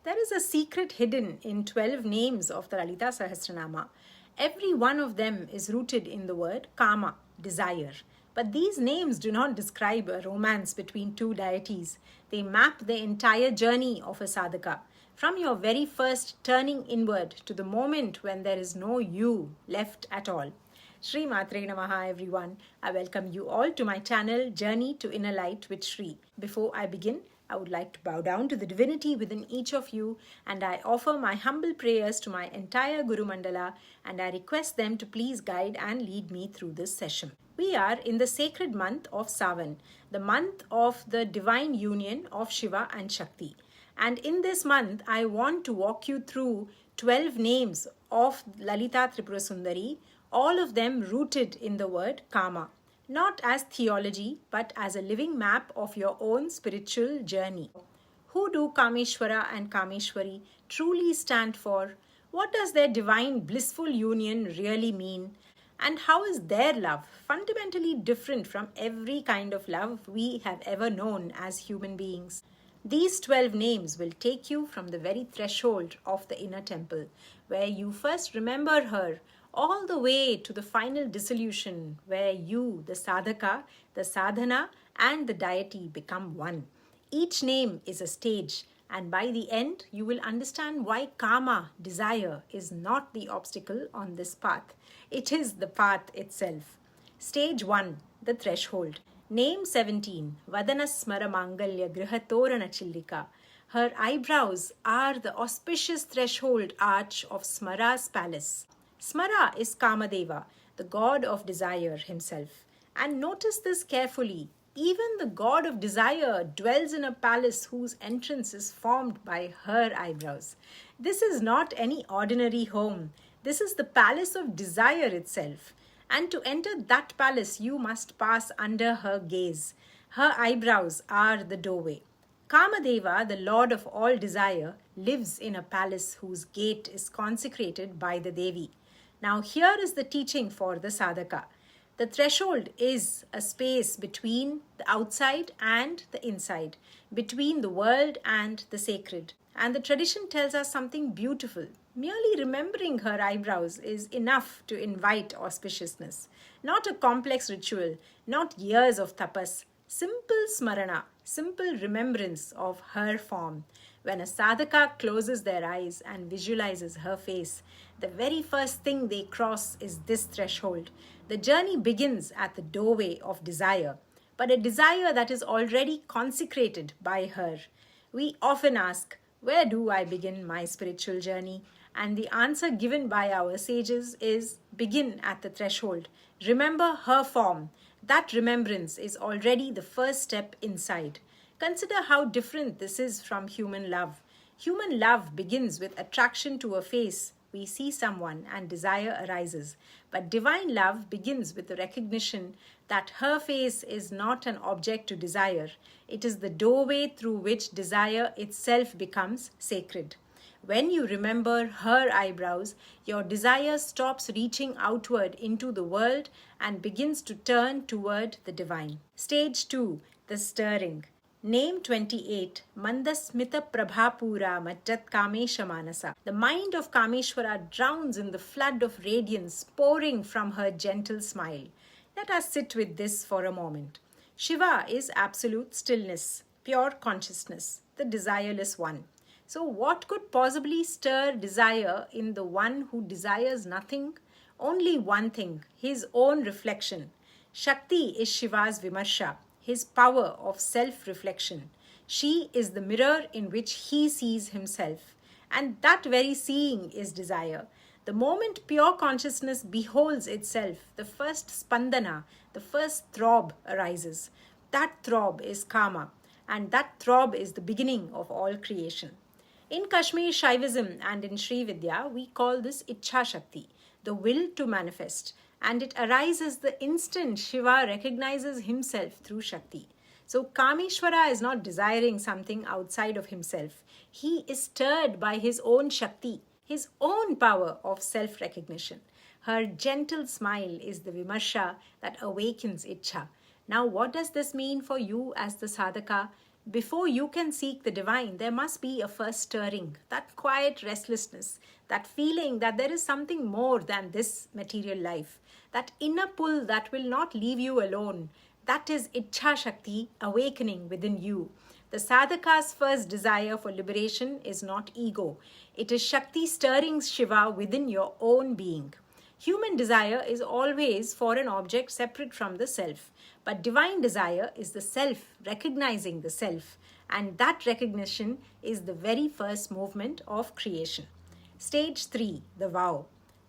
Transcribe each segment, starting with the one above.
There is a secret hidden in 12 names of the Lalita Sahasranama. Every one of them is rooted in the word Kama, desire. But these names do not describe a romance between two deities. They map the entire journey of a sadhaka. From your very first turning inward to the moment when there is no you left at all. Shri Matre Namaha everyone. I welcome you all to my channel Journey to Inner Light with Shri. Before I begin, I would like to bow down to the divinity within each of you, and I offer my humble prayers to my entire Guru Mandala, and I request them to please guide and lead me through this session. We are in the sacred month of Sawan, the month of the divine union of Shiva and Shakti. And in this month, I want to walk you through 12 names of Lalita Tripura Sundari, all of them rooted in the word Kama. Not as theology, but as a living map of your own spiritual journey. Who do Kameshwara and Kameshwari truly stand for? What does their divine blissful union really mean? And how is their love fundamentally different from every kind of love we have ever known as human beings? These 12 names will take you from the very threshold of the inner temple, where you first remember her, all the way to the final dissolution where you, the sadhaka, the sadhana, and the deity become one. Each name is a stage, and by the end, you will understand why kama, desire, is not the obstacle on this path. It is the path itself. Stage 1, the threshold. Name 17, Vadana Smara Mangalya Grihatorana Chillika. Her eyebrows are the auspicious threshold arch of Smara's palace. Smara is Kamadeva, the god of desire himself. And notice this carefully. Even the god of desire dwells in a palace whose entrance is formed by her eyebrows. This is not any ordinary home. This is the palace of desire itself. And to enter that palace, you must pass under her gaze. Her eyebrows are the doorway. Kamadeva, the lord of all desire, lives in a palace whose gate is consecrated by the Devi. Now here is the teaching for the sadhaka. The threshold is a space between the outside and the inside, between the world and the sacred. And the tradition tells us something beautiful. Merely remembering her eyebrows is enough to invite auspiciousness. Not a complex ritual, not years of tapas, simple smarana, simple remembrance of her form. When a sadhaka closes their eyes and visualizes her face, the very first thing they cross is this threshold. The journey begins at the doorway of desire, but a desire that is already consecrated by her. We often ask, where do I begin my spiritual journey? And the answer given by our sages is, begin at the threshold. Remember her form. That remembrance is already the first step inside. Consider how different this is from human love. Human love begins with attraction to a face. We see someone and desire arises. But divine love begins with the recognition that her face is not an object to desire. It is the doorway through which desire itself becomes sacred. When you remember her eyebrows, your desire stops reaching outward into the world and begins to turn toward the divine. Stage 2, the stirring. Name 28, Mandasmita Prabhapura Majjat Kamesha Manasa. The mind of Kameshwara drowns in the flood of radiance pouring from her gentle smile. Let us sit with this for a moment. Shiva is absolute stillness, pure consciousness, the desireless one. So what could possibly stir desire in the one who desires nothing? Only one thing, his own reflection. Shakti is Shiva's Vimarsha, his power of self-reflection. She is the mirror in which he sees himself. And that very seeing is desire. The moment pure consciousness beholds itself, the first spandana, the first throb arises. That throb is Kama, and that throb is the beginning of all creation. In Kashmir Shaivism and in Sri Vidya, we call this Ichha Shakti, the will to manifest. And it arises the instant Shiva recognizes himself through Shakti. So Kameshwara is not desiring something outside of himself. He is stirred by his own Shakti, his own power of self-recognition. Her gentle smile is the Vimarsha that awakens Ichha. Now what does this mean for you as the sadhaka? Before you can seek the divine, there must be a first stirring, that quiet restlessness, that feeling that there is something more than this material life, that inner pull that will not leave you alone. That is Ichha Shakti awakening within you. The sadhaka's first desire for liberation is not ego. It is Shakti stirring Shiva within your own being. Human desire is always for an object separate from the self. But divine desire is the self recognizing the self. And that recognition is the very first movement of creation. Stage 3, the vow.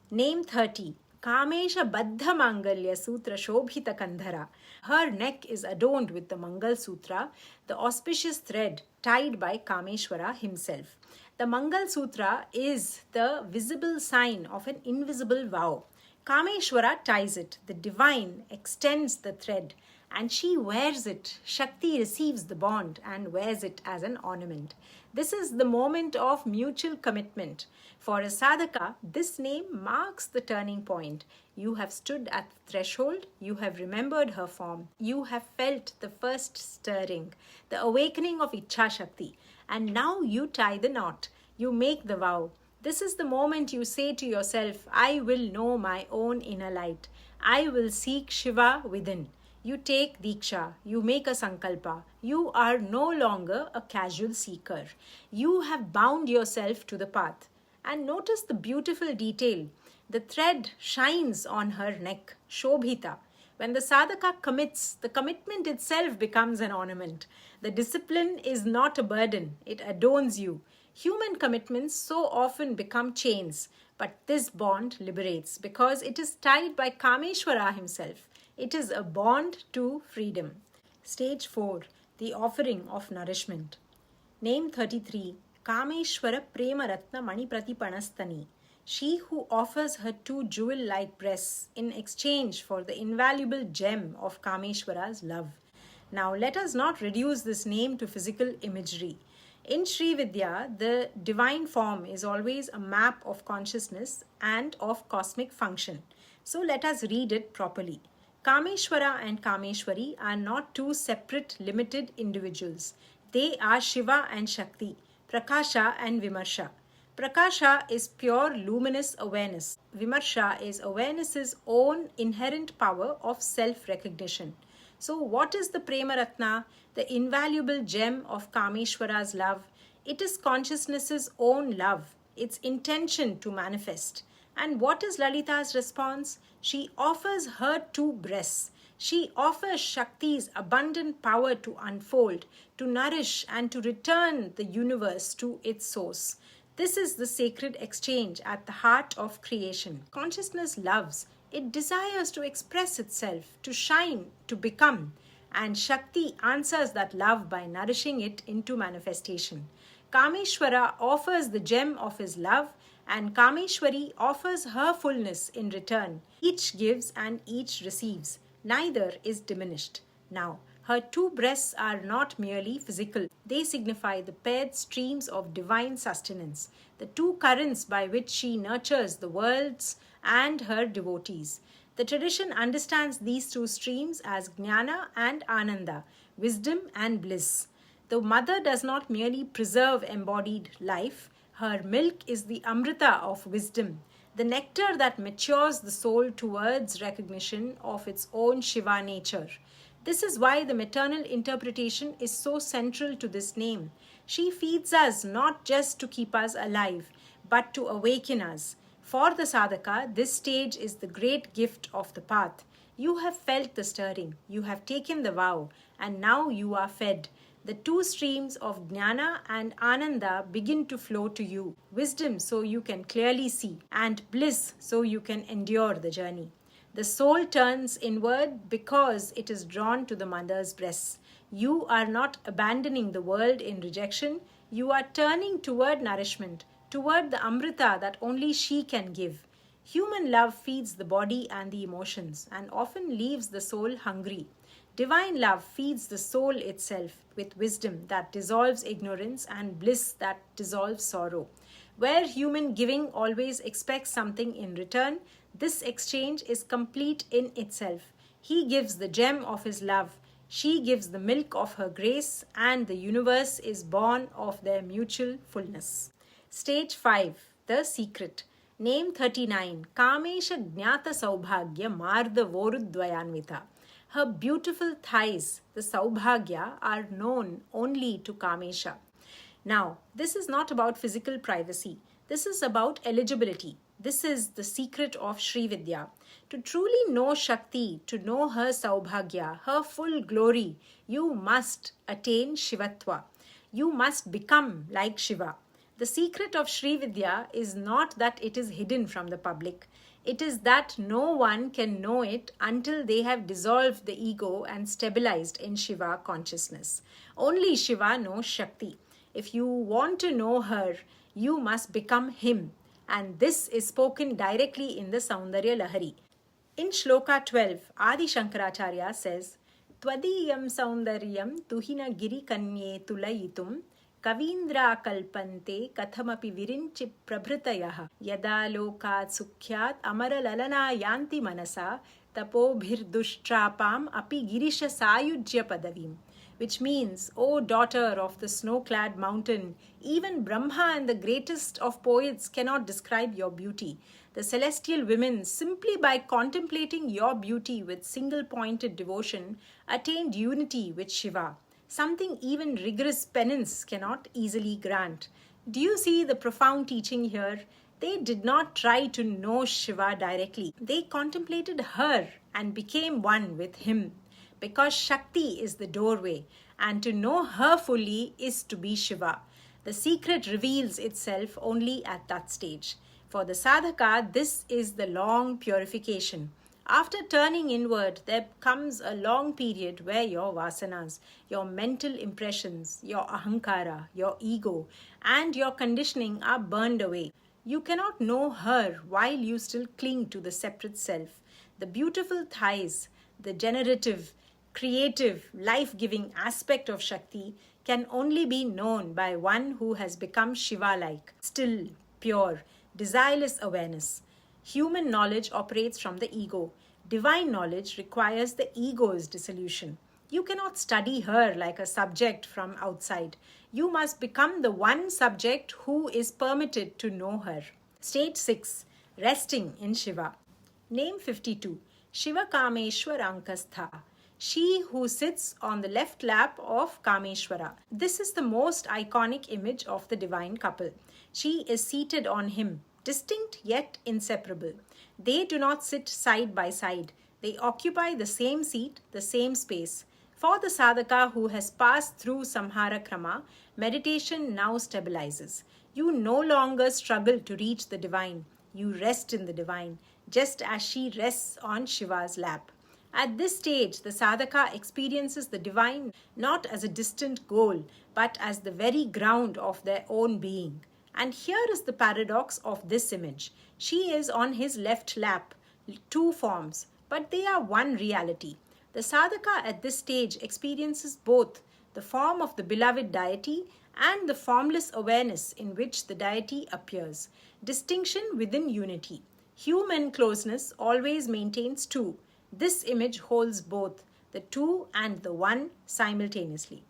Name 30. Kamesha Baddha Mangalya Sutra Shobhita Kandhara. Her neck is adorned with the Mangal Sutra, the auspicious thread tied by Kameshwara himself. The Mangal Sutra is the visible sign of an invisible vow. Kameshwara ties it, the divine extends the thread, and she wears it. Shakti receives the bond and wears it as an ornament. This is the moment of mutual commitment. For a sadhaka, this name marks the turning point. You have stood at the threshold, you have remembered her form, you have felt the first stirring, the awakening of Ichha Shakti, and now you tie the knot, you make the vow. This is the moment you say to yourself, I will know my own inner light. I will seek Shiva within. You take Diksha, you make a Sankalpa. You are no longer a casual seeker. You have bound yourself to the path. And notice the beautiful detail. The thread shines on her neck, Shobhita. When the sadhaka commits, the commitment itself becomes an ornament. The discipline is not a burden, it adorns you. Human commitments so often become chains, but this bond liberates because it is tied by Kameshwara himself. It is a bond to freedom. Stage 4, the offering of nourishment. Name 33, Kameshwara Prema Ratna Mani Pratipanastani. She who offers her 2 jewel-like breasts in exchange for the invaluable gem of Kameshwara's love. Now let us not reduce this name to physical imagery. In Sri Vidya, the divine form is always a map of consciousness and of cosmic function. So let us read it properly. Kameshwara and Kameshwari are not 2 separate limited individuals. They are Shiva and Shakti, Prakasha and Vimarsha. Prakasha is pure luminous awareness. Vimarsha is awareness's own inherent power of self-recognition. So what is the Prema Ratna, the invaluable gem of Kameshwara's love? It is consciousness's own love, its intention to manifest. And what is Lalita's response? She offers her 2 breasts. She offers Shakti's abundant power to unfold, to nourish and to return the universe to its source. This is the sacred exchange at the heart of creation. Consciousness loves. It desires to express itself, to shine, to become. And Shakti answers that love by nourishing it into manifestation. Kameshwara offers the gem of his love, and Kameshwari offers her fullness in return. Each gives and each receives. Neither is diminished. Now, her 2 breasts are not merely physical. They signify the paired streams of divine sustenance, the 2 currents by which she nurtures the worlds and her devotees. The tradition understands these 2 streams as Jnana and Ananda, wisdom and bliss. The mother does not merely preserve embodied life. Her milk is the amrita of wisdom, the nectar that matures the soul towards recognition of its own Shiva nature. This is why the maternal interpretation is so central to this name. She feeds us not just to keep us alive, but to awaken us. For the sadhaka, this stage is the great gift of the path. You have felt the stirring, you have taken the vow, and now you are fed. The 2 streams of Jnana and Ananda begin to flow to you. Wisdom so you can clearly see, and bliss so you can endure the journey. The soul turns inward because it is drawn to the mother's breasts. You are not abandoning the world in rejection. You are turning toward nourishment, toward the amrita that only she can give. Human love feeds the body and the emotions and often leaves the soul hungry. Divine love feeds the soul itself with wisdom that dissolves ignorance and bliss that dissolves sorrow. Where human giving always expects something in return, this exchange is complete in itself. He gives the gem of his love. She gives the milk of her grace, and the universe is born of their mutual fullness. Stage 5. The Secret. Name 39. Kamesha Jnata Saubhagya Marda Vorudvayanvita. Her beautiful thighs, the Saubhagya, are known only to Kamesha. Now, this is not about physical privacy. This is about eligibility. This is the secret of Shri Vidya. To truly know Shakti, to know her Saubhagya, her full glory, you must attain Shivatva. You must become like Shiva. The secret of Shri Vidya is not that it is hidden from the public. It is that no one can know it until they have dissolved the ego and stabilized in Shiva consciousness. Only Shiva knows Shakti. If you want to know her, you must become him. And this is spoken directly in the Saundarya Lahari. In Shloka 12, Adi Shankaracharya says, Twadiyam Saundaryam Tuhina Giri Kanye Tulayitum Kavindra Kalpante Kathamapi Virinchi Prabhritayaha Yada Lokat Sukhyat Amara Lalana Yanti Manasa Tapobhir Dushtrapam Api Girisha Sayujya Padavim. Which means, O daughter of the snow-clad mountain, even Brahma and the greatest of poets cannot describe your beauty. The celestial women, simply by contemplating your beauty with single-pointed devotion, attained unity with Shiva, something even rigorous penance cannot easily grant. Do you see the profound teaching here? They did not try to know Shiva directly. They contemplated her and became one with him. Because Shakti is the doorway, and to know her fully is to be Shiva. The secret reveals itself only at that stage. For the sadhaka, this is the long purification. After turning inward, there comes a long period where your vasanas, your mental impressions, your ahankara, your ego, and your conditioning are burned away. You cannot know her while you still cling to the separate self. The beautiful thighs, the generative, creative, life-giving aspect of Shakti can only be known by one who has become Shiva-like, still, pure, desireless awareness. Human knowledge operates from the ego. Divine knowledge requires the ego's dissolution. You cannot study her like a subject from outside. You must become the one subject who is permitted to know her. Stage 6. Resting in Shiva. Name 52. Shiva Kameshwar Ankastha. She who sits on the left lap of Kameshwara. This is the most iconic image of the divine couple. She is seated on him, distinct yet inseparable. They do not sit side by side. They occupy the same seat, the same space. For the sadhaka who has passed through Samhara Krama, meditation now stabilizes. You no longer struggle to reach the divine. You rest in the divine, just as she rests on Shiva's lap. At this stage, the sadhaka experiences the divine not as a distant goal, but as the very ground of their own being. And here is the paradox of this image. She is on his left lap, two forms, but they are one reality. The sadhaka at this stage experiences both the form of the beloved deity and the formless awareness in which the deity appears. Distinction within unity. Human closeness always maintains two. This image holds both, the two and the one simultaneously.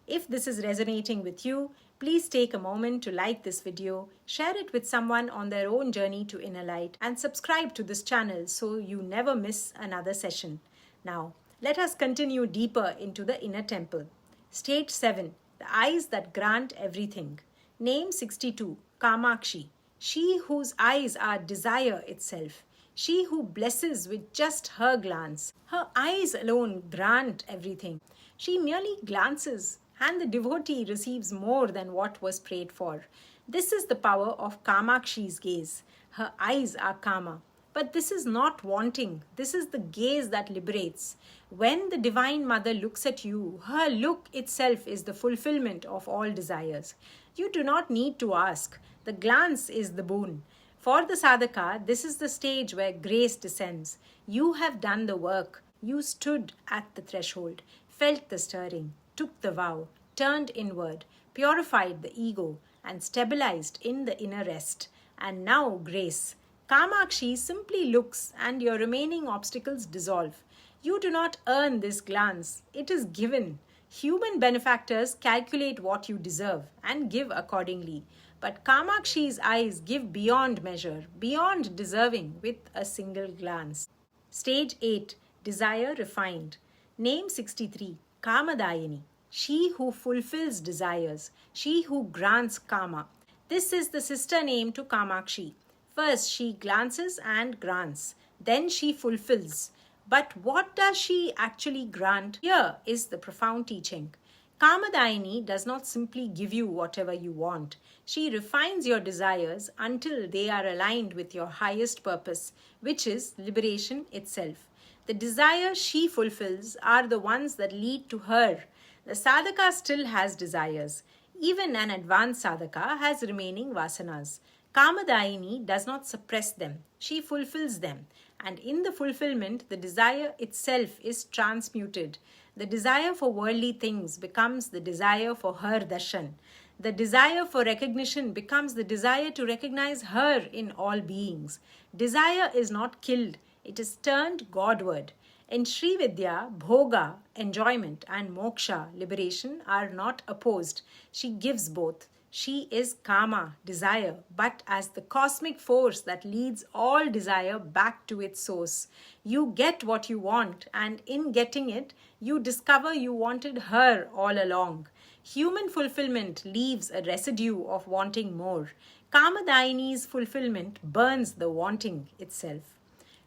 If this is resonating with you, please take a moment to like this video, share it with someone on their own journey to inner light, and subscribe to this channel so you never miss another session. Now, let us continue deeper into the inner temple. Stage 7. The eyes that grant everything. Name 62. Kamakshi. She whose eyes are desire itself. She who blesses with just her glance. Her eyes alone grant everything. She merely glances, and the devotee receives more than what was prayed for. This is the power of Kamakshi's gaze. Her eyes are Kama. But this is not wanting. This is the gaze that liberates. When the Divine Mother looks at you, her look itself is the fulfillment of all desires. You do not need to ask. The glance is the boon. For the sadhaka, this is the stage where grace descends. You have done the work. You stood at the threshold, felt the stirring, took the vow, turned inward, purified the ego, and stabilized in the inner rest. And now grace. Kamakshi simply looks and your remaining obstacles dissolve. You do not earn this glance, it is given. Human benefactors calculate what you deserve and give accordingly. But Kamakshi's eyes give beyond measure, beyond deserving, with a single glance. Stage 8. Desire refined. Name 63. Kamadayini. She who fulfills desires. She who grants Kama. This is the sister name to Kamakshi. First she glances and grants. Then she fulfills. But what does she actually grant? Here is the profound teaching. Kamadayini does not simply give you whatever you want. She refines your desires until they are aligned with your highest purpose, which is liberation itself. The desires she fulfills are the ones that lead to her. The sadhaka still has desires. Even an advanced sadhaka has remaining vasanas. Kamadayini does not suppress them. She fulfills them. And in the fulfillment, the desire itself is transmuted. The desire for worldly things becomes the desire for her darshan. The desire for recognition becomes the desire to recognize her in all beings. Desire is not killed. It is turned Godward. In Shri Vidya, bhoga, enjoyment, and moksha, liberation, are not opposed. She gives both. She is Kama, desire, but as the cosmic force that leads all desire back to its source. You get what you want, and in getting it, you discover you wanted her all along. Human fulfillment leaves a residue of wanting more. Kamadayini's fulfillment burns the wanting itself.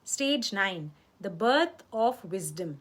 Stage 9. The birth of wisdom.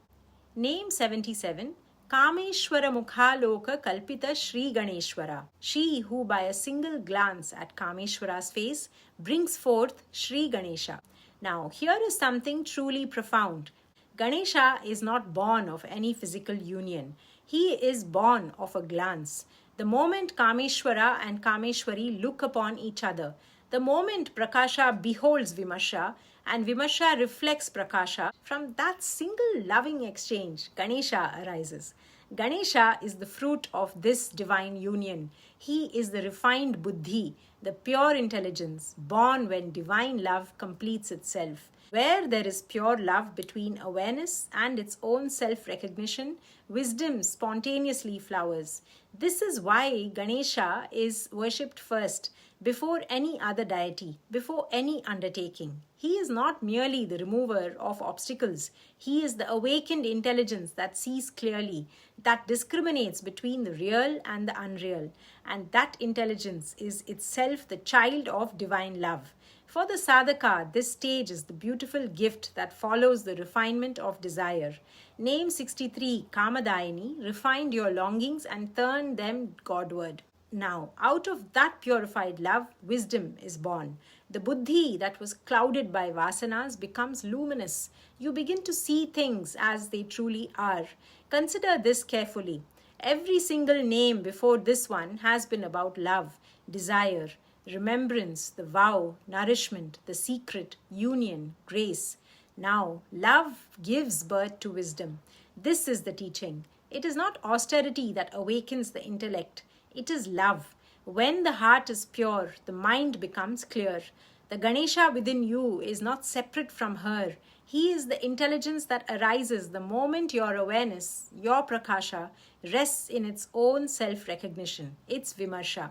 Name 77. Kameshwara Mukhaloka Kalpita Shri Ganeshwara. She who by a single glance at Kameshwara's face brings forth Shri Ganesha. Now here is something truly profound. Ganesha is not born of any physical union. He is born of a glance. The moment Kameshwara and Kameshwari look upon each other, the moment Prakasha beholds Vimarsha and Vimarsha reflects Prakasha, from that single loving exchange, Ganesha arises. Ganesha is the fruit of this divine union. He is the refined buddhi, the pure intelligence, born when divine love completes itself. Where there is pure love between awareness and its own self-recognition, wisdom spontaneously flowers. This is why Ganesha is worshipped first, before any other deity, before any undertaking. He is not merely the remover of obstacles. He is the awakened intelligence that sees clearly, that discriminates between the real and the unreal. And that intelligence is itself the child of divine love. For the sadhaka, this stage is the beautiful gift that follows the refinement of desire. Name 63, Kamadayini, refined your longings and turned them Godward. Now, out of that purified love, wisdom is born. The buddhi that was clouded by vasanas becomes luminous. You begin to see things as they truly are. Consider this carefully. Every single name before this one has been about love, desire, remembrance, the vow, nourishment, the secret, union, grace. Now, love gives birth to wisdom. This is the teaching. It is not austerity that awakens the intellect. It is love. When the heart is pure, the mind becomes clear. The Ganesha within you is not separate from her. He is the intelligence that arises the moment your awareness, your prakasha, rests in its own self-recognition, its vimarsha.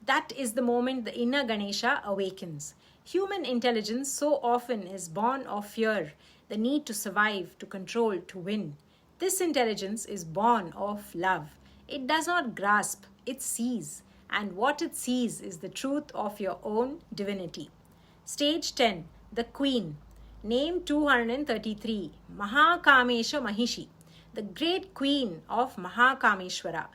That is the moment the inner Ganesha awakens. Human intelligence so often is born of fear, the need to survive, to control, to win. This intelligence is born of love. It does not grasp, it sees. And what it sees is the truth of your own divinity. Stage 10. The Queen. Name 233. Mahakamesha Mahishi. The great Queen of Mahakameshwara.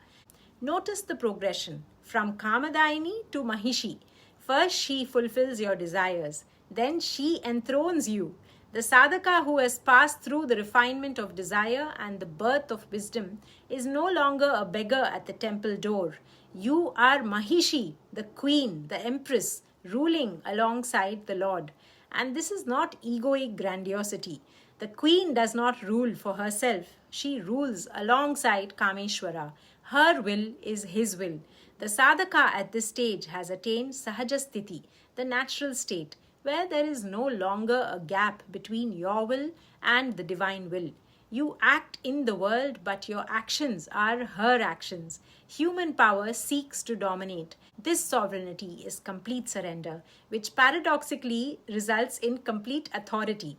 Notice the progression from Kamadayini to Mahishi. First she fulfills your desires. Then she enthrones you. The sadhaka who has passed through the refinement of desire and the birth of wisdom is no longer a beggar at the temple door. You are Mahishi, the queen, the empress, ruling alongside the Lord. And this is not egoic grandiosity. The queen does not rule for herself. She rules alongside Kameshwara. Her will is his will. The sadhaka at this stage has attained sahajasthiti, the natural state, where there is no longer a gap between your will and the divine will. You act in the world, but your actions are her actions. Human power seeks to dominate. This sovereignty is complete surrender, which paradoxically results in complete authority.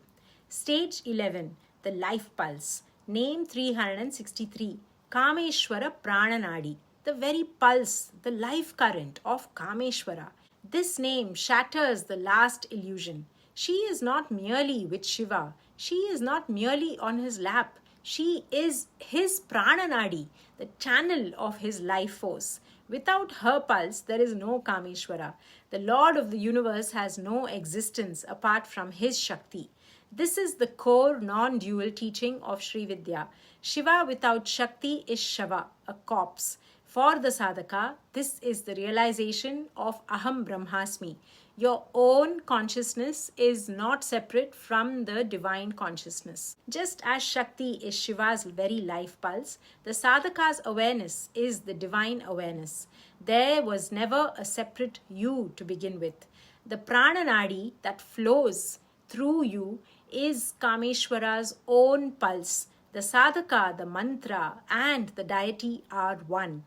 Stage 11, the life pulse. Name 363, Kameshwara Prananadi, the very pulse, the life current of Kameshwara. This name shatters the last illusion. She is not merely with Shiva. She is not merely on his lap. She is his Prananadi, the channel of his life force. Without her pulse, there is no Kameshwara. The Lord of the universe has no existence apart from his Shakti. This is the core non-dual teaching of Sri Vidya. Shiva without Shakti is Shava, a corpse. For the sadhaka, this is the realization of Aham Brahmasmi. Your own consciousness is not separate from the divine consciousness. Just as Shakti is Shiva's very life pulse, the sadhaka's awareness is the divine awareness. There was never a separate you to begin with. The prananadi that flows through you is Kameshwara's own pulse. The sadhaka, the mantra, and the deity are one.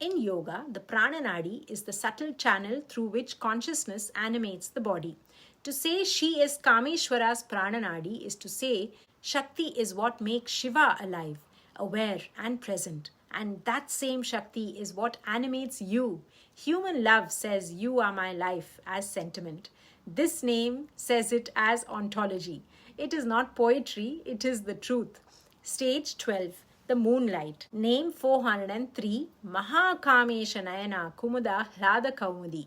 In yoga, the prananadi is the subtle channel through which consciousness animates the body. To say she is Kameshwara's prananadi is to say Shakti is what makes Shiva alive, aware and present. And that same Shakti is what animates you. Human love says you are my life as sentiment. This name says it as ontology. It is not poetry, it is the truth. Stage 12. The Moonlight. Name 403, Mahakamesha Nayana Kumuda Hlada Kaumudi.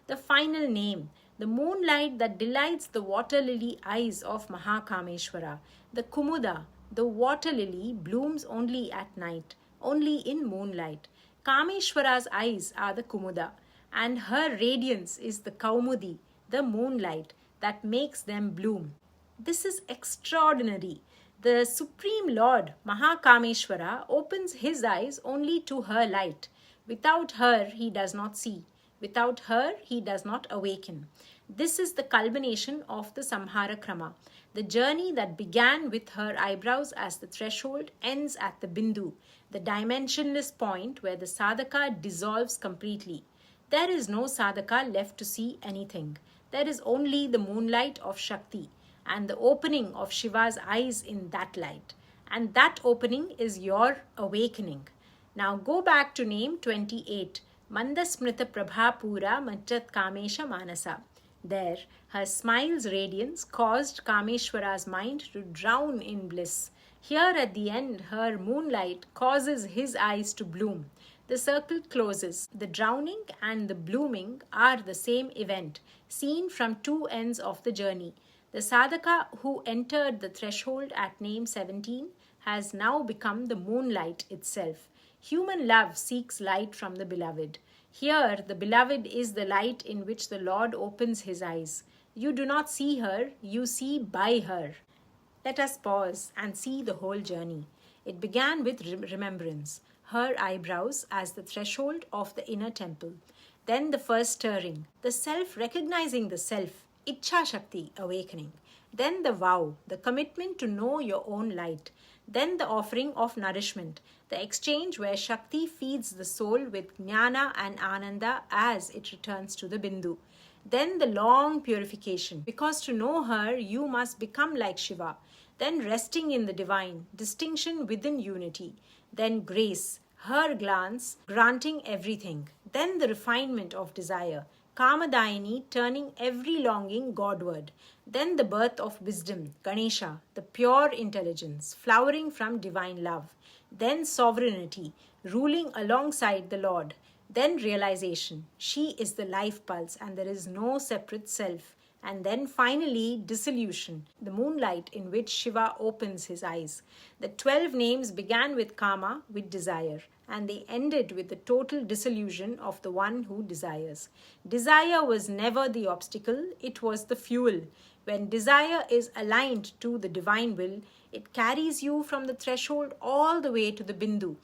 The final name, the moonlight that delights the water lily eyes of Mahakameshwara. The Kumuda, the water lily, blooms only at night, only in moonlight. Kameshwara's eyes are the Kumuda, and her radiance is the Kaumudi, the moonlight that makes them bloom. This is extraordinary. The Supreme Lord, Mahakameshwara, opens his eyes only to her light. Without her, he does not see. Without her, he does not awaken. This is the culmination of the Samhara Krama. The journey that began with her eyebrows as the threshold ends at the Bindu, the dimensionless point where the sadhaka dissolves completely. There is no sadhaka left to see anything. There is only the moonlight of Shakti and the opening of Shiva's eyes in that light. And that opening is your awakening. Now go back to name 28, Mandasmrita Prabhapura Majjat Kamesha Manasa. There, her smile's radiance caused Kameshwara's mind to drown in bliss. Here at the end, her moonlight causes his eyes to bloom. The circle closes. The drowning and the blooming are the same event, seen from two ends of the journey. The sadhaka who entered the threshold at name 17 has now become the moonlight itself. Human love seeks light from the beloved. Here, the beloved is the light in which the Lord opens his eyes. You do not see her, you see by her. Let us pause and see the whole journey. It began with remembrance, her eyebrows as the threshold of the inner temple. Then the first stirring, the self recognizing the self, Ichha Shakti awakening. Then the vow, the commitment to know your own light. Then the offering of nourishment, the exchange where Shakti feeds the soul with Jnana and Ananda as it returns to the Bindu. Then the long purification, because to know her you must become like Shiva. Then resting in the divine, distinction within unity. Then grace, her glance granting everything. Then the refinement of desire, Kamadayini turning every longing Godward. Then the birth of wisdom, Ganesha, the pure intelligence, flowering from divine love. Then sovereignty, ruling alongside the Lord. Then realization, she is the life pulse and there is no separate self. And then finally dissolution, the moonlight in which Shiva opens his eyes. The 12 names began with Kama, with desire, and they ended with the total dissolution of the one who desires. Desire was never the obstacle, it was the fuel. When desire is aligned to the divine will, it carries you from the threshold all the way to the Bindu.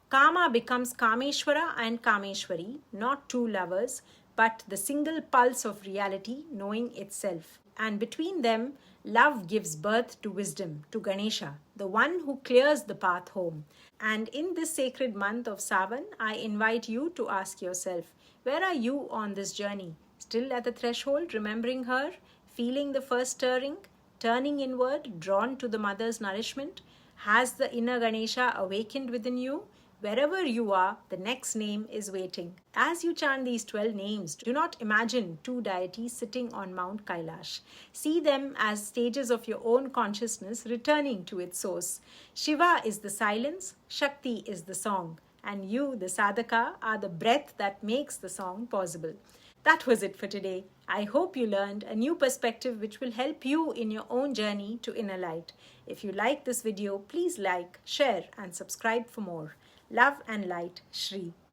Kama becomes Kameshwara and Kameshwari, not two lovers, but the single pulse of reality knowing itself. And between them, love gives birth to wisdom, to Ganesha, the one who clears the path home. And in this sacred month of Sawan, I invite you to ask yourself, where are you on this journey? Still at the threshold, remembering her, feeling the first stirring, turning inward, drawn to the mother's nourishment? Has the inner Ganesha awakened within you? Wherever you are, the next name is waiting. As you chant these 12 names, do not imagine two deities sitting on Mount Kailash. See them as stages of your own consciousness returning to its source. Shiva is the silence, Shakti is the song, and you, the sadhaka, are the breath that makes the song possible. That was it for today. I hope you learned a new perspective which will help you in your own journey to inner light. If you like this video, please like, share, and subscribe for more. Love and light, Shri.